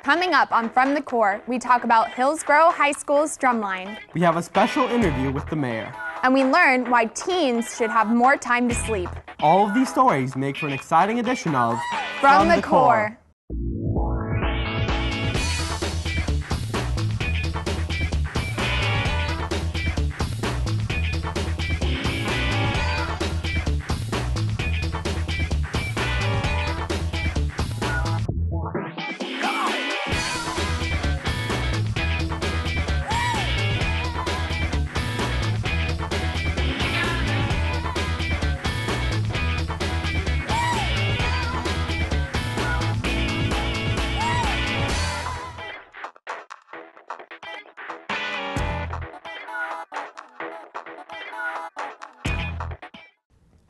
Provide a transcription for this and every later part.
Coming up on From the Core, we talk about Hillsborough High School's drumline. We have a special interview with the mayor. And we learn why teens should have more time to sleep. All of these stories make for an exciting edition of From the Core.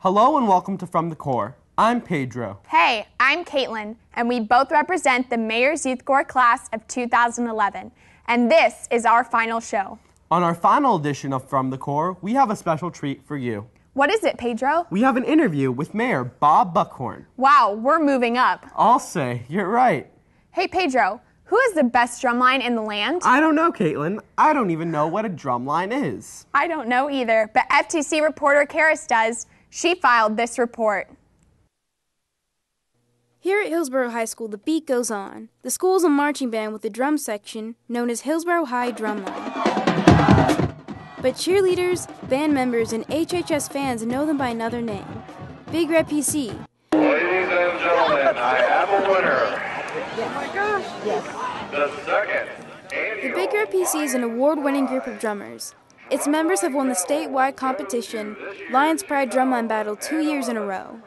Hello and welcome to From the Core. I'm Pedro. Hey, I'm Kaitlyn, and we both represent the Mayor's Youth Corps class of 2011. And this is our final show. On our final edition of From the Core, we have a special treat for you. What is it, Pedro? We have an interview with Mayor Bob Buckhorn. Wow, we're moving up. I'll say, you're right. Hey, Pedro, who is the best drumline in the land? I don't know, Kaitlyn. I don't even know what a drumline is. I don't know either, but FTC reporter Charis does. She filed this report. Here at Hillsborough High School, the beat goes on. The school is a marching band with a drum section known as Hillsborough High Drumline. But cheerleaders, band members, and HHS fans know them by another name, Big Red PC. Ladies and gentlemen, I have a winner. Oh my gosh. Yes. The second The annual Big Red PC is an award-winning group of drummers. Its members have won the statewide competition, Lions Pride Drumline Battle 2 years in a row.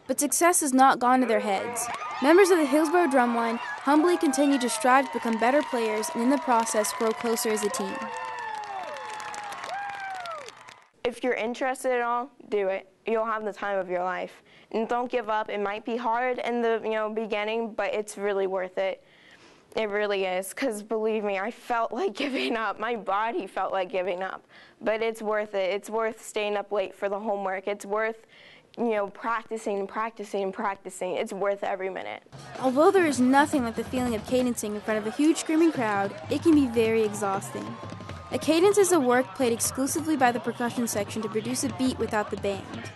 But success has not gone to their heads. Members of the Hillsborough Drumline humbly continue to strive to become better players and in the process grow closer as a team. If you're interested at all, do it. You'll have the time of your life. And don't give up. It might be hard in the beginning, but it's really worth it. It really is, because believe me, I felt like giving up. My body felt like giving up. But it's worth it. It's worth staying up late for the homework. It's worth, practicing. It's worth every minute. Although there is nothing like the feeling of cadencing in front of a huge screaming crowd, it can be very exhausting. A cadence is a work played exclusively by the percussion section to produce a beat without the band.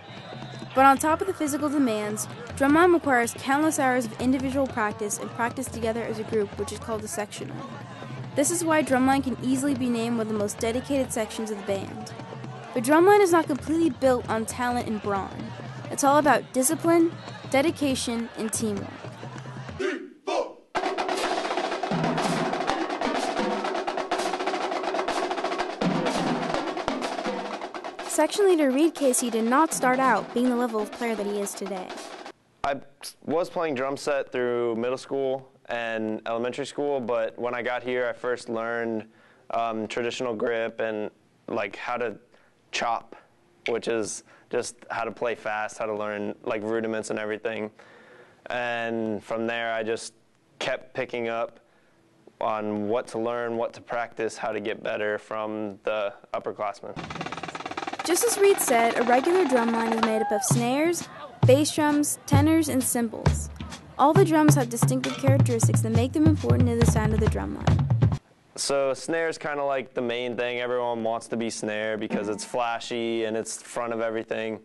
But on top of the physical demands, drumline requires countless hours of individual practice and practice together as a group, which is called a sectional. This is why drumline can easily be named one of the most dedicated sections of the band. But drumline is not completely built on talent and brawn. It's all about discipline, dedication, and teamwork. Section leader Reed Casey did not start out being the level of player that he is today. I was playing drum set through middle school and elementary school, but when I got here, I first learned traditional grip and how to chop, which is just how to play fast, how to learn rudiments and everything. And from there, I just kept picking up on what to learn, what to practice, how to get better from the upperclassmen. Just as Reed said, a regular drumline is made up of snares, bass drums, tenors, and cymbals. All the drums have distinctive characteristics that make them important to the sound of the drumline. So snare is kind of like the main thing. Everyone wants to be snare because it's flashy and it's front of everything.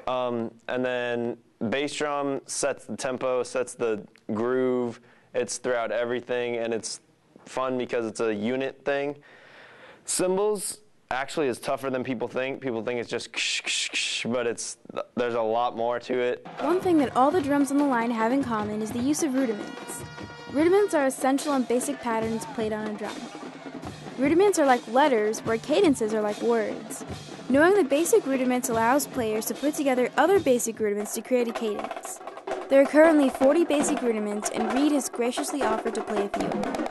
And then bass drum sets the tempo, sets the groove. It's throughout everything, and it's fun because it's a unit thing. Cymbals actually is tougher than people think. People think it's just but there's a lot more to it. One thing that all the drums on the line have in common is the use of rudiments. Rudiments are essential and basic patterns played on a drum. Rudiments are like letters, where cadences are like words. Knowing the basic rudiments allows players to put together other basic rudiments to create a cadence. There are currently 40 basic rudiments, and Reed has graciously offered to play a few of them.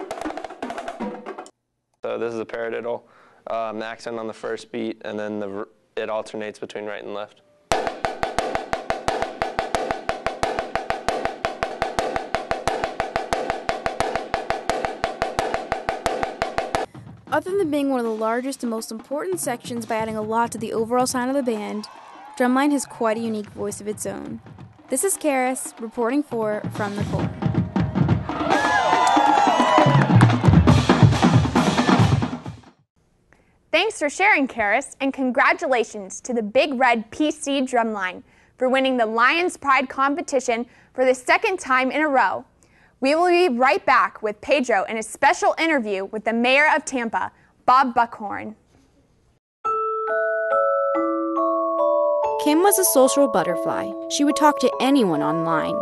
So this is a paradiddle. The accent on the first beat, and then it alternates between right and left. Other than being one of the largest and most important sections by adding a lot to the overall sound of the band, drumline has quite a unique voice of its own. This is Charis, reporting for From the Core. for sharing, Charis, and congratulations to the Big Red PC Drumline for winning the Lions Pride competition for the second time in a row. We will be right back with Pedro in a special interview with the Mayor of Tampa, Bob Buckhorn. Kim was a social butterfly. She would talk to anyone online.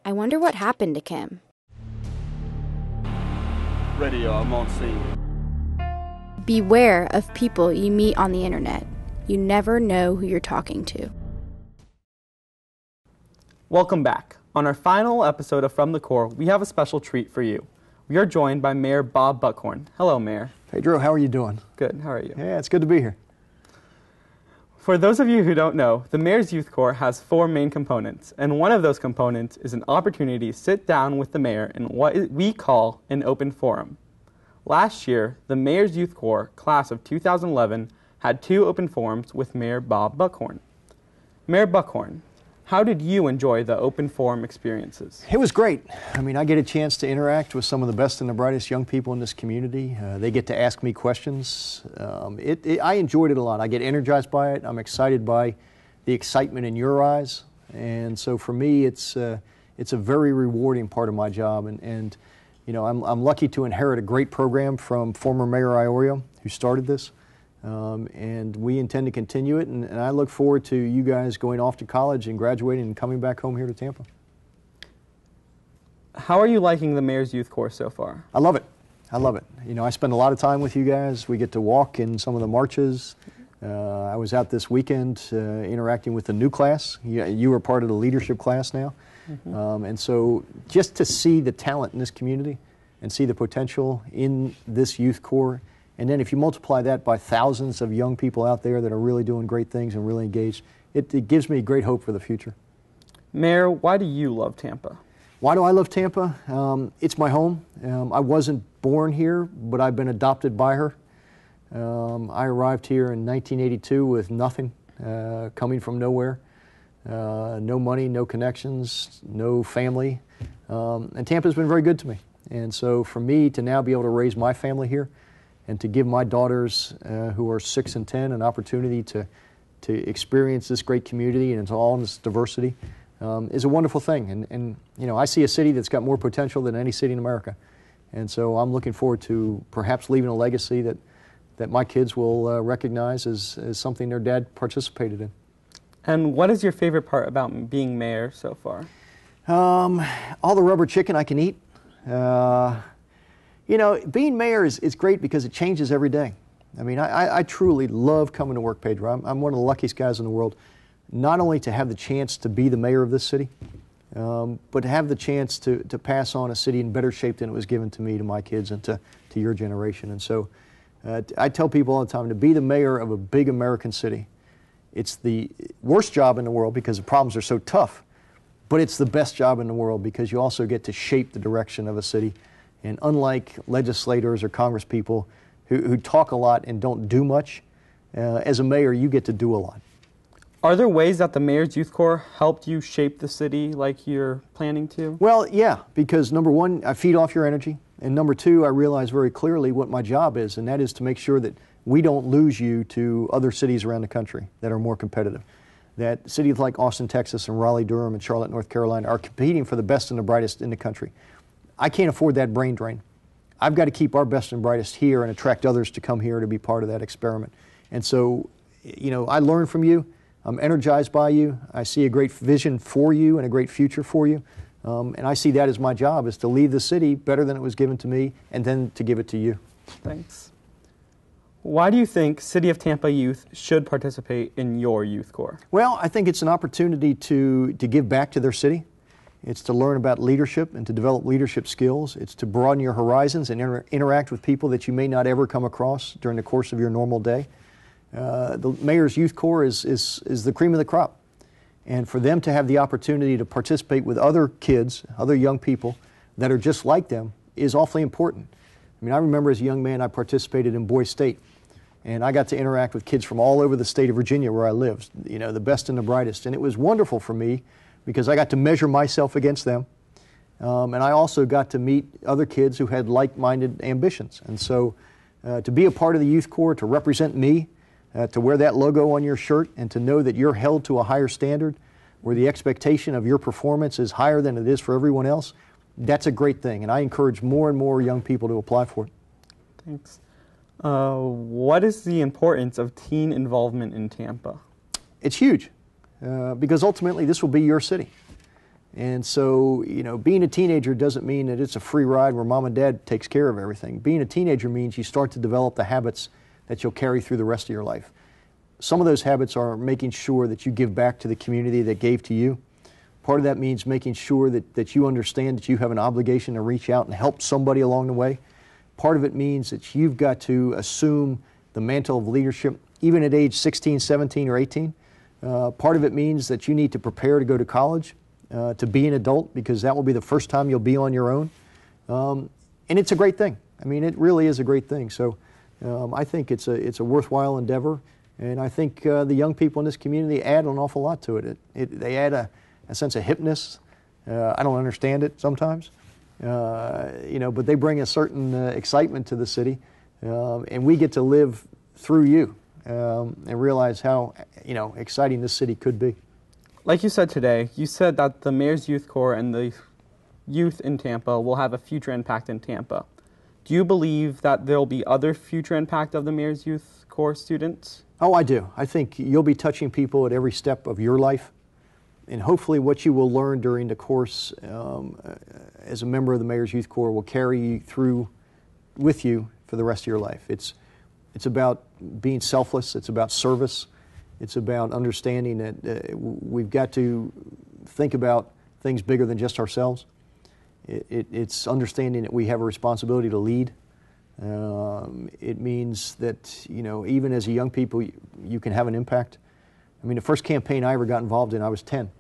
I wonder what happened to Kim. Ready, I'm on scene. Beware of people you meet on the internet. You never know who you're talking to. Welcome back. On our final episode of From the Core, we have a special treat for you. We are joined by Mayor Bob Buckhorn. Hello, Mayor. Pedro, how are you doing? Good, how are you? Yeah, it's good to be here. For those of you who don't know, the Mayor's Youth Corps has 4 main components, and one of those components is an opportunity to sit down with the Mayor in what we call an open forum. Last year, the Mayor's Youth Corps class of 2011 had 2 open forums with Mayor Bob Buckhorn. Mayor Buckhorn, how did you enjoy the open forum experiences? It was great. I mean, I get a chance to interact with some of the best and the brightest young people in this community. They get to ask me questions. I enjoyed it a lot. I get energized by it. I'm excited by the excitement in your eyes. And so for me, it's a very rewarding part of my job. And you know, I'm lucky to inherit a great program from former Mayor Iorio, who started this. And we intend to continue it, and I look forward to you guys going off to college and graduating and coming back home here to Tampa. How are you liking the Mayor's Youth Corps so far? I love it. I love it. You know, I spend a lot of time with you guys. We get to walk in some of the marches. I was out this weekend interacting with the new class. You were part of the leadership class now. Mm-hmm. And so just to see the talent in this community and see the potential in this youth corps, and then if you multiply that by thousands of young people out there that are really doing great things and really engaged, it gives me great hope for the future. Mayor, why do you love Tampa? Why do I love Tampa? It's my home. I wasn't born here, but I've been adopted by her. I arrived here in 1982 with nothing, coming from nowhere. No money, no connections, no family. And Tampa's been very good to me. And so for me to now be able to raise my family here, and to give my daughters, who are 6 and 10, an opportunity to experience this great community and all this diversity, is a wonderful thing. And you know, I see a city that's got more potential than any city in America. And so I'm looking forward to perhaps leaving a legacy that my kids will recognize as something their dad participated in. And what is your favorite part about being mayor so far? All the rubber chicken I can eat. You know, being mayor is great because it changes every day. I mean, I truly love coming to work, Pedro. I'm one of the luckiest guys in the world, not only to have the chance to be the mayor of this city, but to have the chance to pass on a city in better shape than it was given to me, to my kids, and to your generation. And so I tell people all the time, to be the mayor of a big American city, it's the worst job in the world because the problems are so tough, but it's the best job in the world because you also get to shape the direction of a city. And unlike legislators or congresspeople who talk a lot and don't do much, as a mayor, you get to do a lot. Are there ways that the Mayor's Youth Corps helped you shape the city like you're planning to? Well, yeah, because number one, I feed off your energy. And number two, I realize very clearly what my job is, and that is to make sure that we don't lose you to other cities around the country that are more competitive. that cities like Austin, Texas, and Raleigh, Durham, and Charlotte, North Carolina are competing for the best and the brightest in the country. I can't afford that brain drain. I've got to keep our best and brightest here and attract others to come here to be part of that experiment. And so, you know, I learn from you. I'm energized by you. I see a great vision for you and a great future for you. And I see that as my job, is to leave the city better than it was given to me and then to give it to you. Thanks. Why do you think City of Tampa youth should participate in your youth corps? Well, I think it's an opportunity to give back to their city. It's to learn about leadership and to develop leadership skills. It's to broaden your horizons and interact with people that you may not ever come across during the course of your normal day. The Mayor's Youth Corps is the cream of the crop. And for them to have the opportunity to participate with other kids, other young people that are just like them, is awfully important. I mean, I remember as a young man I participated in Boys State, and I got to interact with kids from all over the state of Virginia where I lived, you know, the best and the brightest. And it was wonderful for me because I got to measure myself against them. And I also got to meet other kids who had like-minded ambitions. And so to be a part of the Youth Corps, to represent me, to wear that logo on your shirt, and to know that you're held to a higher standard where the expectation of your performance is higher than it is for everyone else, that's a great thing. And I encourage more and more young people to apply for it. Thanks. What is the importance of teen involvement in Tampa? It's huge because ultimately this will be your city. And so, you know, being a teenager doesn't mean that it's a free ride where mom and dad takes care of everything. Being a teenager means you start to develop the habits that you'll carry through the rest of your life. Some of those habits are making sure that you give back to the community that gave to you. Part of that means making sure that you understand that you have an obligation to reach out and help somebody along the way. Part of it means that you've got to assume the mantle of leadership, even at age 16, 17, or 18. Part of it means that you need to prepare to go to college, to be an adult, because that will be the first time you'll be on your own. And it's a great thing. I mean, it really is a great thing. So I think it's a worthwhile endeavor. And I think the young people in this community add an awful lot to it. They add a sense of hipness. I don't understand it sometimes. You know, but they bring a certain excitement to the city, and we get to live through you and realize how, you know, exciting this city could be. Like you said today, you said that the Mayor's Youth Corps and the youth in Tampa will have a future impact in Tampa. Do you believe that there will be other future impact of the Mayor's Youth Corps students? Oh, I do. I think you'll be touching people at every step of your life. And hopefully what you will learn during the course as a member of the Mayor's Youth Corps will carry you through with you for the rest of your life. It's about being selfless. It's about service. It's about understanding that we've got to think about things bigger than just ourselves. It's understanding that we have a responsibility to lead. It means that, you know, even as a young people, you can have an impact. I mean, the first campaign I ever got involved in, I was 10.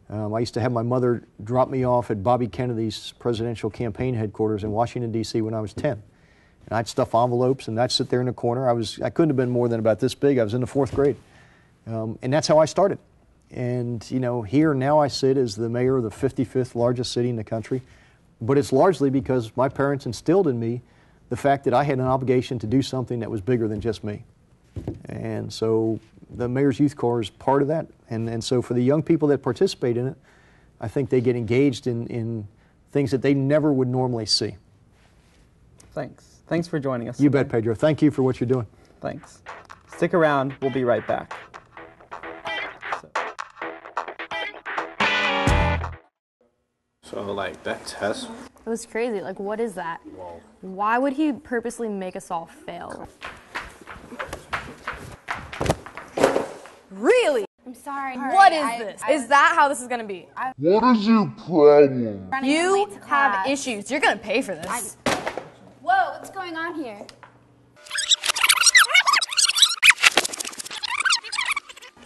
I used to have my mother drop me off at Bobby Kennedy's presidential campaign headquarters in Washington, D.C. when I was 10. And I'd stuff envelopes, and I'd sit there in the corner. I couldn't have been more than about this big. I was in the 4th grade. And that's how I started. And, you know, here now I sit as the mayor of the 55th largest city in the country. But it's largely because my parents instilled in me the fact that I had an obligation to do something that was bigger than just me. And so the Mayor's Youth Corps is part of that. And so for the young people that participate in it, I think they get engaged in things that they never would normally see. Thanks. Thanks for joining us. You bet, Pedro. Thank you for what you're doing. Thanks. Stick around. We'll be right back. So, like, that test? It was crazy. Like, what is that? Whoa. Why would he purposely make us all fail? Really? I'm sorry. What is this? Is that how this is going to be? What is your problem? You have issues. You're going to pay for this. Whoa, what's going on here?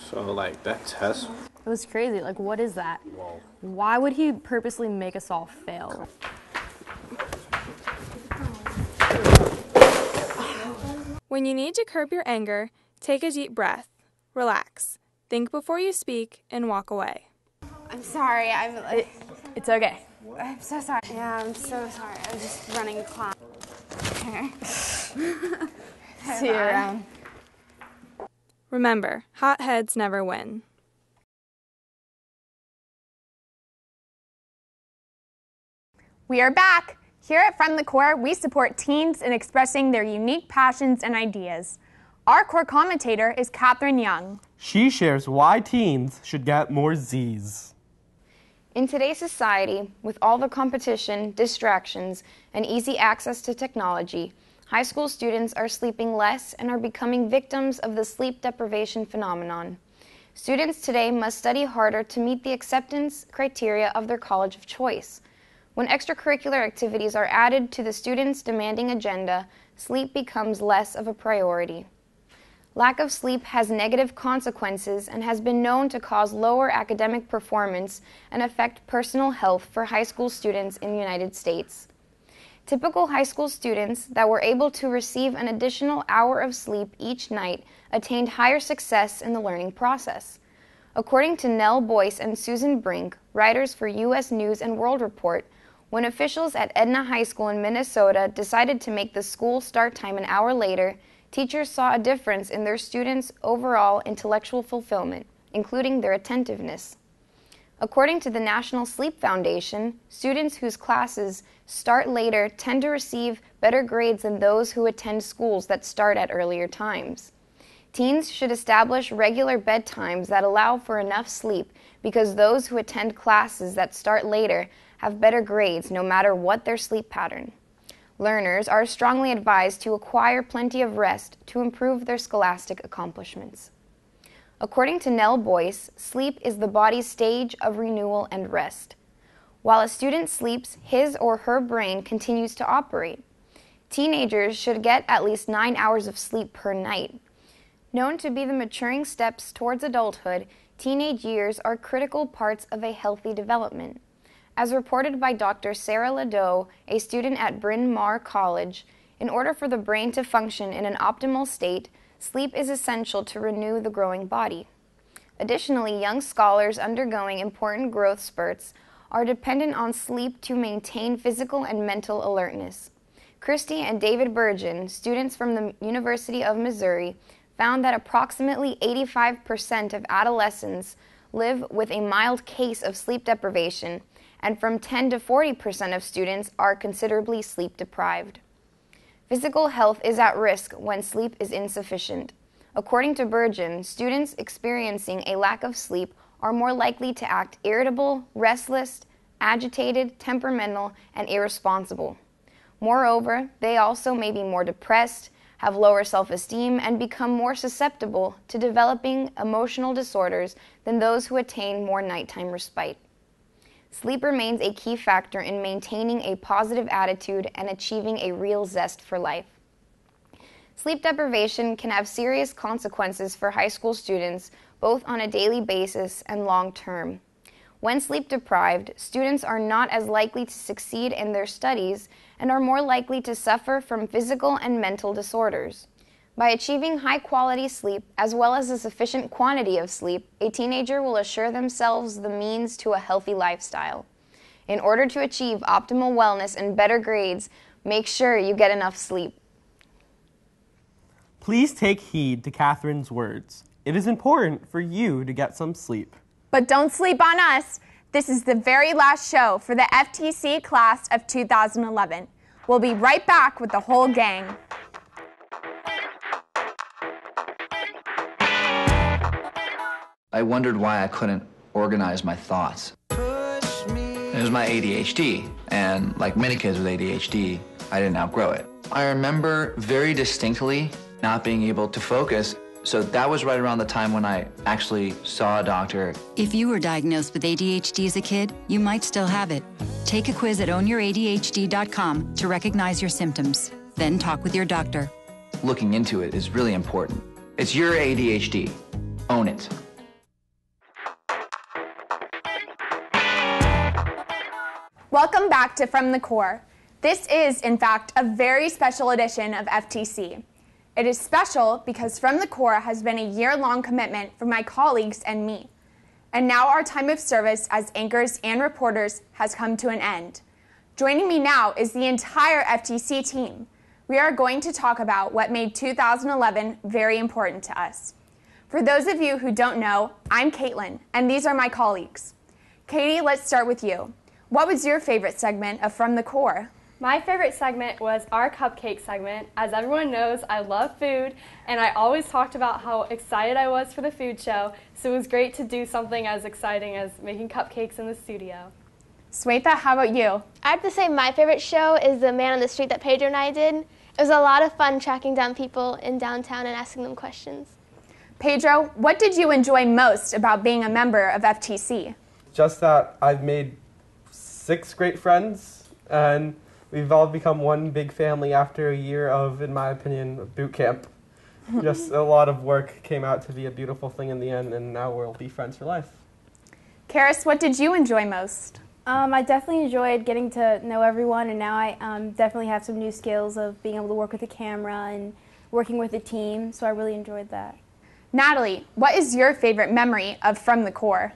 So, like, that test? It was crazy. Like, what is that? Whoa. Why would he purposely make us all fail? When you need to curb your anger, take a deep breath. Relax. Think before you speak and walk away. I'm sorry. It's okay. I'm so sorry. Yeah, I'm so sorry. I was just running a class. Okay. See you around. Remember, hot heads never win. We are back. Here at From the Core, we support teens in expressing their unique passions and ideas. Our core commentator is Kaitlyn Young. She shares why teens should get more Z's. In today's society, with all the competition, distractions, and easy access to technology, high school students are sleeping less and are becoming victims of the sleep deprivation phenomenon. Students today must study harder to meet the acceptance criteria of their college of choice. When extracurricular activities are added to the students' demanding agenda, sleep becomes less of a priority. Lack of sleep has negative consequences and has been known to cause lower academic performance and affect personal health for high school students in the United States. Typical high school students that were able to receive an additional hour of sleep each night attained higher success in the learning process. According to Nell Boyce and Susan Brink, writers for U.S. News and World Report, when officials at Edna High School in Minnesota decided to make the school start time an hour later, teachers saw a difference in their students' overall intellectual fulfillment, including their attentiveness. According to the National Sleep Foundation, students whose classes start later tend to receive better grades than those who attend schools that start at earlier times. Teens should establish regular bedtimes that allow for enough sleep because those who attend classes that start later have better grades no matter what their sleep pattern. Learners are strongly advised to acquire plenty of rest to improve their scholastic accomplishments. According to Nell Boyce, sleep is the body's stage of renewal and rest. While a student sleeps, his or her brain continues to operate. Teenagers should get at least 9 hours of sleep per night. Known to be the maturing steps towards adulthood, teenage years are critical parts of a healthy development. As reported by Dr. Sarah Ladeau, a student at Bryn Mawr College, in order for the brain to function in an optimal state, sleep is essential to renew the growing body. Additionally, young scholars undergoing important growth spurts are dependent on sleep to maintain physical and mental alertness. Christy and David Burgeon, students from the University of Missouri, found that approximately 85% of adolescents live with a mild case of sleep deprivation, and from 10 to 40% of students are considerably sleep deprived. Physical health is at risk when sleep is insufficient. According to Burgeon, students experiencing a lack of sleep are more likely to act irritable, restless, agitated, temperamental, and irresponsible. Moreover, they also may be more depressed, have lower self-esteem, and become more susceptible to developing emotional disorders than those who attain more nighttime respite. Sleep remains a key factor in maintaining a positive attitude and achieving a real zest for life. Sleep deprivation can have serious consequences for high school students, both on a daily basis and long term. When sleep deprived, students are not as likely to succeed in their studies and are more likely to suffer from physical and mental disorders. By achieving high-quality sleep, as well as a sufficient quantity of sleep, a teenager will assure themselves the means to a healthy lifestyle. In order to achieve optimal wellness and better grades, make sure you get enough sleep. Please take heed to Catherine's words. It is important for you to get some sleep. But don't sleep on us. This is the very last show for the FTC class of 2011. We'll be right back with the whole gang. I wondered why I couldn't organize my thoughts. It was my ADHD, and like many kids with ADHD, I didn't outgrow it. I remember very distinctly not being able to focus, so that was right around the time when I actually saw a doctor. If you were diagnosed with ADHD as a kid, you might still have it. Take a quiz at ownYourADHD.com to recognize your symptoms. Then talk with your doctor. Looking into it is really important. It's your ADHD. Own it. Welcome back to From the Core. This is, in fact, a very special edition of FTC. It is special because From the Core has been a year-long commitment for my colleagues and me. And now our time of service as anchors and reporters has come to an end. Joining me now is the entire FTC team. We are going to talk about what made 2011 very important to us. For those of you who don't know, I'm Kaitlyn, and these are my colleagues. Katie, let's start with you. what was your favorite segment of From the Core? My favorite segment was our cupcake segment. As everyone knows, I love food, and I always talked about how excited I was for the food show, so it was great to do something as exciting as making cupcakes in the studio. Suvetha, how about you? I have to say my favorite show is the Man on the Street that Pedro and I did. It was a lot of fun tracking down people in downtown and asking them questions. Pedro, what did you enjoy most about being a member of FTC? Just that I've made 6 great friends, and we've all become one big family after a year of, in my opinion, boot camp. Just a lot of work came out to be a beautiful thing in the end, and now we'll be friends for life. Charis, what did you enjoy most? I definitely enjoyed getting to know everyone, and now I definitely have some new skills of being able to work with a camera and working with a team, so I really enjoyed that. Natalie, what is your favorite memory of From the Core?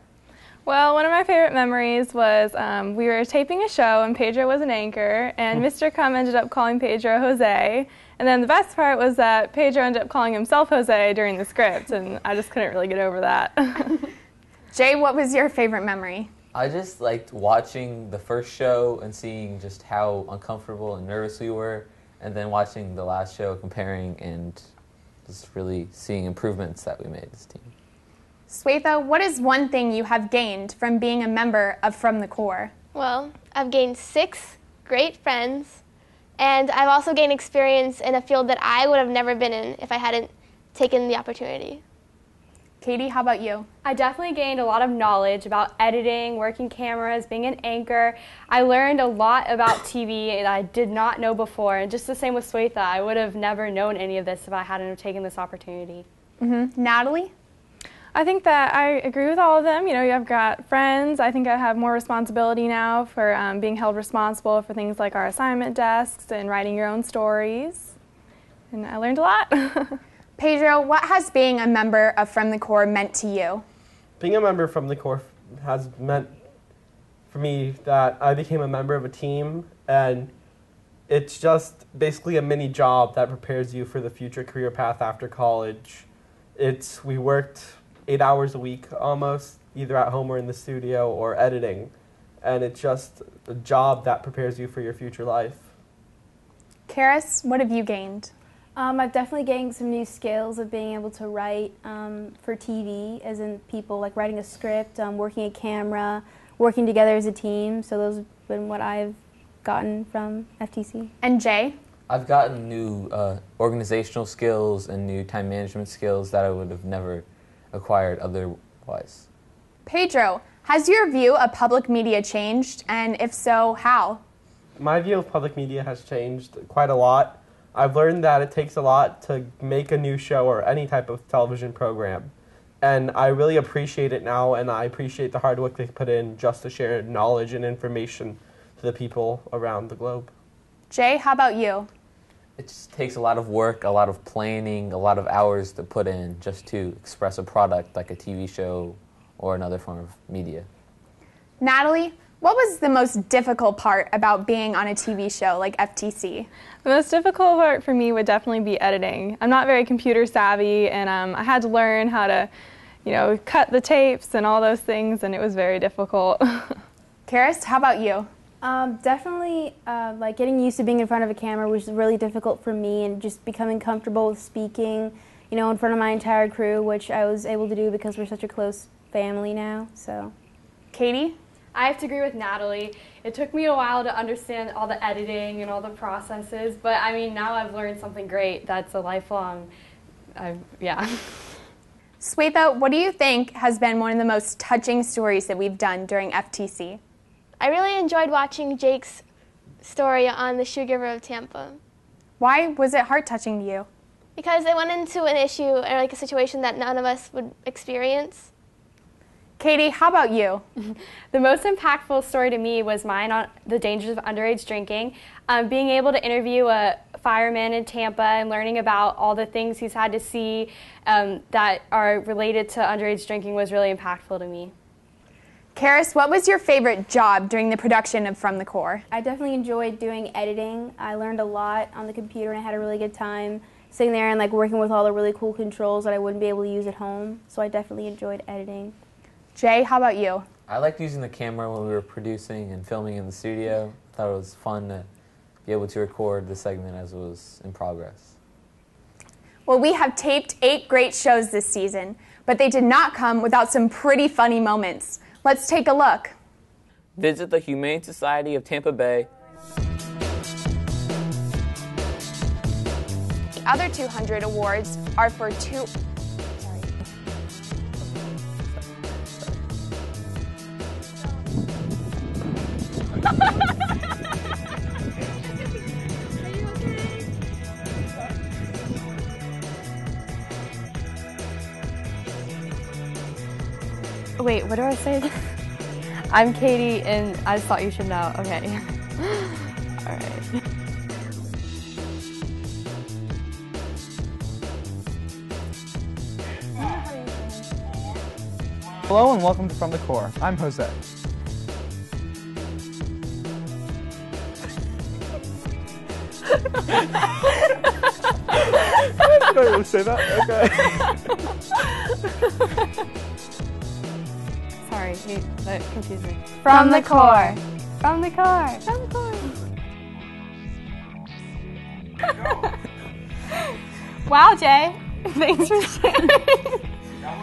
Well, one of my favorite memories was we were taping a show and Pedro was an anchor, and Mr. Crum ended up calling Pedro Jose, and then the best part was that Pedro ended up calling himself Jose during the script, and I just couldn't really get over that. Jay, what was your favorite memory? I just liked watching the first show and seeing just how uncomfortable and nervous we were, and then watching the last show, comparing and just really seeing improvements that we made as a team. Suvetha, what is one thing you have gained from being a member of From the Core? Well, I've gained 6 great friends, and I've also gained experience in a field that I would have never been in if I hadn't taken the opportunity. Katie, how about you? I definitely gained a lot of knowledge about editing, working cameras, being an anchor. I learned a lot about TV that I did not know before, and just the same with Suvetha. I would have never known any of this if I hadn't have taken this opportunity. Natalie? I think that I agree with all of them. You know, I've got friends. I think I have more responsibility now for being held responsible for things like our assignment desks and writing your own stories. And I learned a lot. Pedro, what has being a member of From the Core meant to you? Being a member from the Core has meant for me that I became a member of a team, and it's just basically a mini job that prepares you for the future career path after college. We worked 8 hours a week almost, either at home or in the studio or editing, and it's just a job that prepares you for your future life. Charis, what have you gained? I've definitely gained some new skills of being able to write for TV, as in people like writing a script, working a camera, working together as a team. So those have been what I've gotten from FTC. And Jay? I've gotten new organizational skills and new time management skills that I would have never acquired otherwise. Pedro, has your view of public media changed, and if so, how? My view of public media has changed quite a lot. I've learned that it takes a lot to make a new show or any type of television program. And I really appreciate it now, and I appreciate the hard work they put in just to share knowledge and information to the people around the globe. Jay, how about you? It just takes a lot of work, a lot of planning, a lot of hours to put in just to express a product like a TV show or another form of media. Natalie, what was the most difficult part about being on a TV show like FTC? The most difficult part for me would definitely be editing. I'm not very computer savvy, and I had to learn how to, cut the tapes and all those things, and it was very difficult. Charis, how about you? Definitely, like getting used to being in front of a camera was really difficult for me, and just becoming comfortable with speaking, in front of my entire crew, which I was able to do because we're such a close family now. So, Katie? I have to agree with Natalie. It took me a while to understand all the editing and all the processes, but I mean, now I've learned something great. That's a lifelong, yeah. Suvetha, what do you think has been one of the most touching stories that we've done during FTC? I really enjoyed watching Jake's story on the Shoe Giver of Tampa. Why was it heart-touching to you? Because it went into an issue or like a situation that none of us would experience. Katie, how about you? The most impactful story to me was mine on the dangers of underage drinking. Being able to interview a fireman in Tampa and learning about all the things he's had to see that are related to underage drinking was really impactful to me. Charis, what was your favorite job during the production of From the Core? I definitely enjoyed doing editing. I learned a lot on the computer, and I had a really good time sitting there and working with all the really cool controls that I wouldn't be able to use at home. So I definitely enjoyed editing. Jay, how about you? I liked using the camera when we were producing and filming in the studio. I thought it was fun to be able to record the segment as it was in progress. Well, we have taped 8 great shows this season, but they did not come without some pretty funny moments. Let's take a look. Visit the Humane Society of Tampa Bay. The other 200 awards are for two... Wait, what do I say? I'm Katie, and I just thought you should know. Okay. All right. Hello and welcome to From the Core. I'm Jose. Did I really say that? Okay. Sorry, that confused me. From the core. From the core. From the core. Wow, Jay. Thanks for sharing. That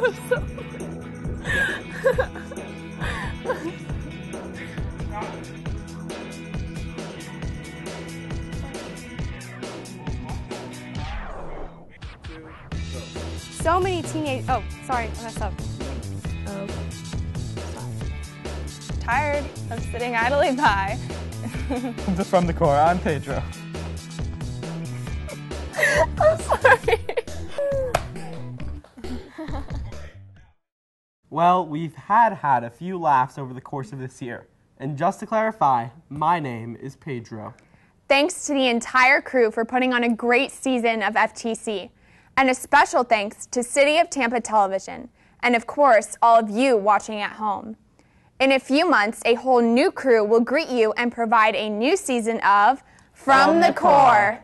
was So many teenage. Oh, sorry, I messed up. Oh. Tired of sitting idly by. Welcome to From the Core. I'm Pedro. I'm sorry. Well, we've had a few laughs over the course of this year. And just to clarify, my name is Pedro. Thanks to the entire crew for putting on a great season of FTC. And a special thanks to City of Tampa Television, and of course, all of you watching at home. In a few months, a whole new crew will greet you and provide a new season of From the Core.